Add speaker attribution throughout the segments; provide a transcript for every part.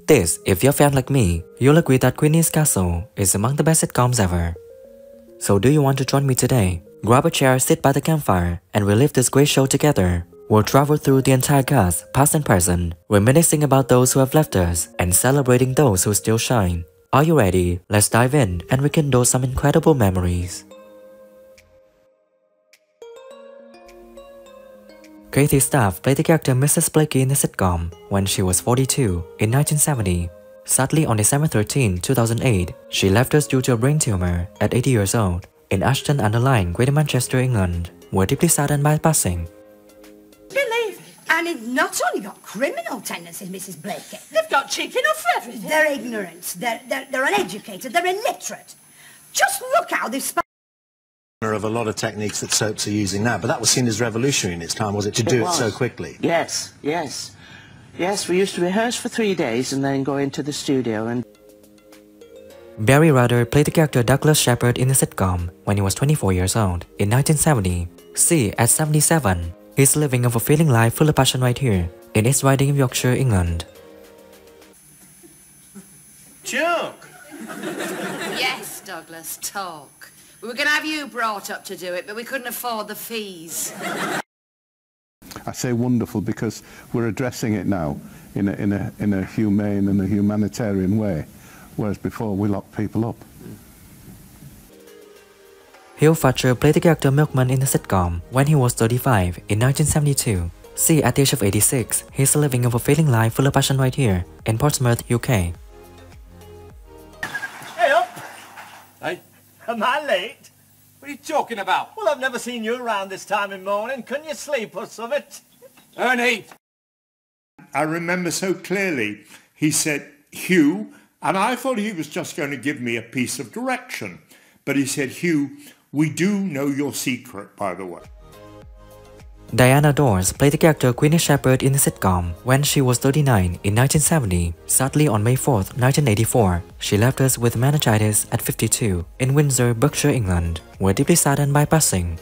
Speaker 1: This, if you're a fan like me, you'll agree that Queenie's Castle is among the best sitcoms ever. So do you want to join me today? Grab a chair, sit by the campfire, and relive this great show together. We'll travel through the entire cast, past and present, reminiscing about those who have left us and celebrating those who still shine. Are you ready? Let's dive in and rekindle some incredible memories. Kathy Staff played the character Mrs. Blakey in the sitcom when she was 42 in 1970. Sadly, on December 13, 2008, she left us due to a brain tumor at 80 years old in Ashton-under-Lyne, Greater Manchester, England. We're deeply saddened by her passing.
Speaker 2: Believe it. And it's not only got criminal tendencies, Mrs. Blakey.
Speaker 3: They've got cheek enough for everything.
Speaker 2: They're ignorant, they're uneducated, they're illiterate. Just look how they've
Speaker 4: of a lot of techniques that soaps are using now, but that was seen as revolutionary in its time, was it, to do it so quickly?
Speaker 3: Yes, yes. Yes, we used to rehearse for 3 days and then go into the studio and...
Speaker 1: Barry Rudder played the character Douglas Shepherd in the sitcom when he was 24 years old in 1970. See, at 77, he's living a fulfilling life full of passion right here in East Riding of Yorkshire, England.
Speaker 5: Chuck!
Speaker 6: Yes, Douglas, talk. We were going to have you brought up to do it, but we couldn't afford the fees.
Speaker 7: I say wonderful because we're addressing it now in a humane and a humanitarian way, whereas before we locked people up.
Speaker 1: Hugh Fletcher played the character Milkman in the sitcom when he was 35 in 1972. See, at the age of 86, he's living a fulfilling life full of passion right here in Portsmouth, UK.
Speaker 5: Hey up!
Speaker 8: Hey,
Speaker 5: Am I late?
Speaker 8: what are you talking about?
Speaker 5: Well, I've never seen you around this time in morning. Couldn't you sleep or something?
Speaker 8: Ernie!
Speaker 9: I remember so clearly, he said, Hugh, and I thought he was just going to give me a piece of direction. But he said, Hugh, we do know your secret, by the way.
Speaker 1: Diana Dors played the character Queenie Shepherd in the sitcom when she was 39 in 1970. Sadly, on May 4th, 1984, she left us with meningitis at 52 in Windsor, Berkshire, England. We're deeply saddened by passing.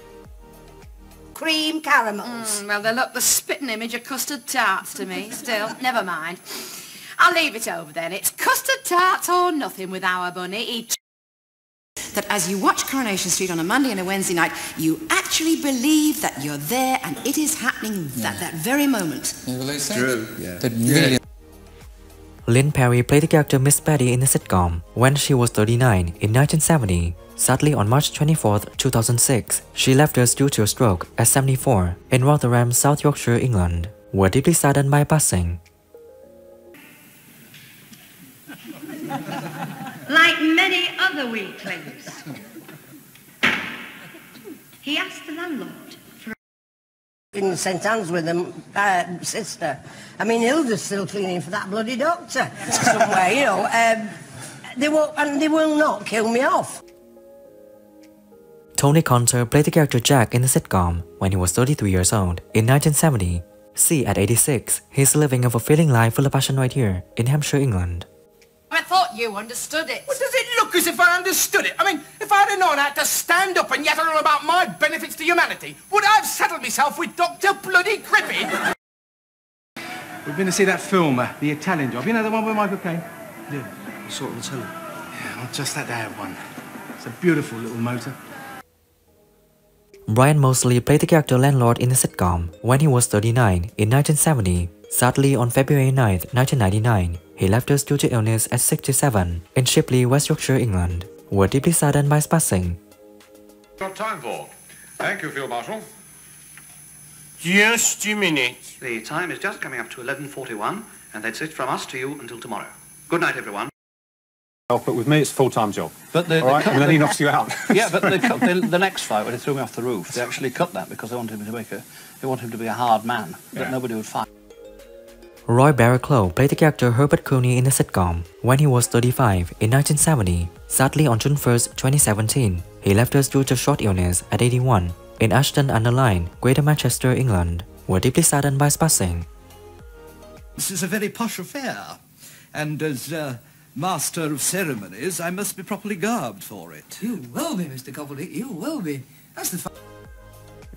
Speaker 2: cream caramels.
Speaker 6: Well, they look the spitting image of custard tarts to me. Still, never mind. I'll leave it over then. It's custard tarts or nothing with our bunny.
Speaker 10: That as you watch Coronation Street on a Monday and a Wednesday night, you actually believe that you're there and it is happening at that very moment.
Speaker 11: Yeah, well,
Speaker 9: True.
Speaker 11: Yeah.
Speaker 1: Lynn Perry played the character Miss Betty in the sitcom when she was 39 in 1970. Sadly, on March 24, 2006, she left us due to a stroke at 74 in Rotherham, South Yorkshire, England. We're deeply saddened by passing.
Speaker 2: Like many other weaklings, he asked the landlord for in St Anne's with them, sister. I mean, Hilda's still cleaning for that bloody doctor somewhere, you know. They will not kill me off.
Speaker 1: Tony Conter played the character Jack in the sitcom when he was 33 years old in 1970. See, at 86, he's living a fulfilling life full of passion right here in Hampshire, England.
Speaker 6: I thought you understood it.
Speaker 8: Well, does it look as if I understood it? I mean, if I'd have known I had to stand up and yatter on about my benefits to humanity, would I have settled myself with Dr. Bloody Crippy?
Speaker 12: We've been to see that film, The Italian Job. You know, the one with Michael Caine?
Speaker 4: Yeah, I saw it on the telly.
Speaker 12: Yeah, well, just that ad one. It's a beautiful little motor.
Speaker 1: Brian Moseley played the character Landlord in the sitcom when he was 39 in 1970. Sadly, on February 9, 1999, he left us due to illness at 67 in Shipley, West Yorkshire, England. We're deeply saddened by his passing.
Speaker 13: Got time for? Thank you, Field Marshal.
Speaker 5: Just a minute.
Speaker 14: The time is just coming up to 11:41, and that's it from us to you until tomorrow. Good night, everyone.
Speaker 15: But with me, it's a full-time job.
Speaker 16: But
Speaker 15: all right? And then he knocks you out.
Speaker 16: Yeah, but the next fight, when he threw me off the roof, they actually cut that because they wanted him to be a hard man that nobody would fight.
Speaker 1: Roy Barraclough played the character Herbert Cooney in the sitcom when he was 35 in 1970. Sadly, on June 1, 2017, he left us due to short illness at 81 in Ashton-under-Lyne, Greater Manchester, England. We're deeply saddened by his passing.
Speaker 17: This is a very posh affair, and as Master of Ceremonies, I must be properly garbed for it.
Speaker 18: You will be, Mr. Copperly, you will be. That's the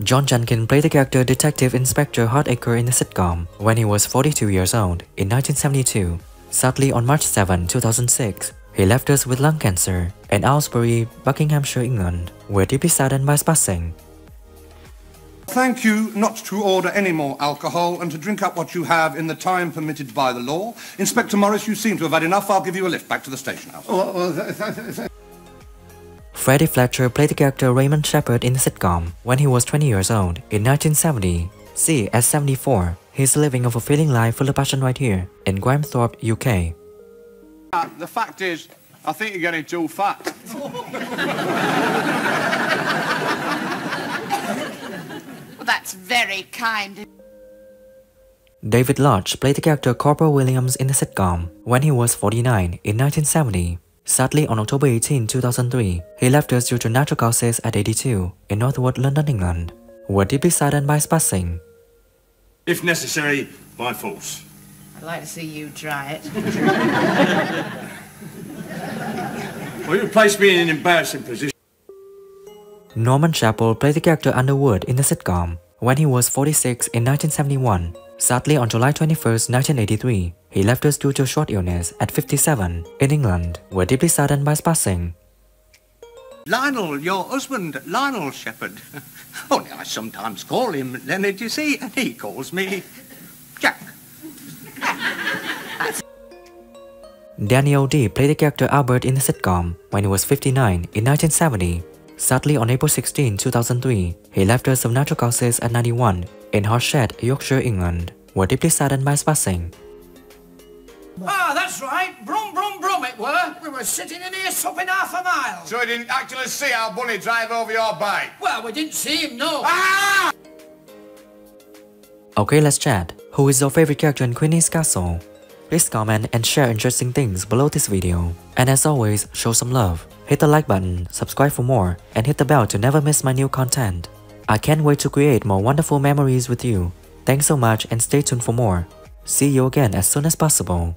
Speaker 1: John Jenkins played the character Detective Inspector Hardacre in the sitcom when he was 42 years old in 1972. Sadly, on March 7, 2006, he left us with lung cancer in Aylesbury, Buckinghamshire, England. We're deeply saddened by his passing.
Speaker 8: Thank you not to order any more alcohol and to drink up what you have in the time permitted by the law. Inspector Morris, you seem to have had enough. I'll give you a lift back to the station house.
Speaker 1: Freddie Fletcher played the character Raymond Shepherd in the sitcom when he was 20 years old in 1970. See S74. He's living a fulfilling life full of passion right here in Grimthorpe, UK.
Speaker 8: The fact is, I think you're getting too fat.
Speaker 6: Well, that's very kind.
Speaker 1: David Lodge played the character Corporal Williams in the sitcom when he was 49 in 1970. Sadly, on October 18, 2003, he left us due to natural causes at 82 in Northwood, London, England. We're deeply saddened by his passing.
Speaker 9: If necessary, by force.
Speaker 6: I'd like to see you try it.
Speaker 9: Well, you placed me in an embarrassing position.
Speaker 1: Norman Chappell played the character Underwood in the sitcom when he was 46 in 1971. Sadly, on July 21, 1983, he left us due to a short illness at 57 in England. We're deeply saddened by his passing.
Speaker 8: Lionel, your husband, Lionel Shepherd. Only I sometimes call him Leonard, you see, and he calls me Jack.
Speaker 1: Daniel D played the character Albert in the sitcom when he was 59 in 1970. Sadly, on April 16, 2003, he left us of natural causes at 91 in Horseshead, Yorkshire, England. We're deeply saddened by his passing.
Speaker 18: Ah, that's right. Brum, brum, brum it were. We were sitting in here supping half a mile.
Speaker 8: So you didn't actually see our bunny drive over your bike?
Speaker 18: Well, we didn't see him, no.
Speaker 8: Ah!
Speaker 1: Okay, let's chat. Who is your favorite character in Queenie's Castle? Please comment and share interesting things below this video. And as always, show some love. Hit the like button, subscribe for more, and hit the bell to never miss my new content. I can't wait to create more wonderful memories with you. Thanks so much and stay tuned for more. See you again as soon as possible.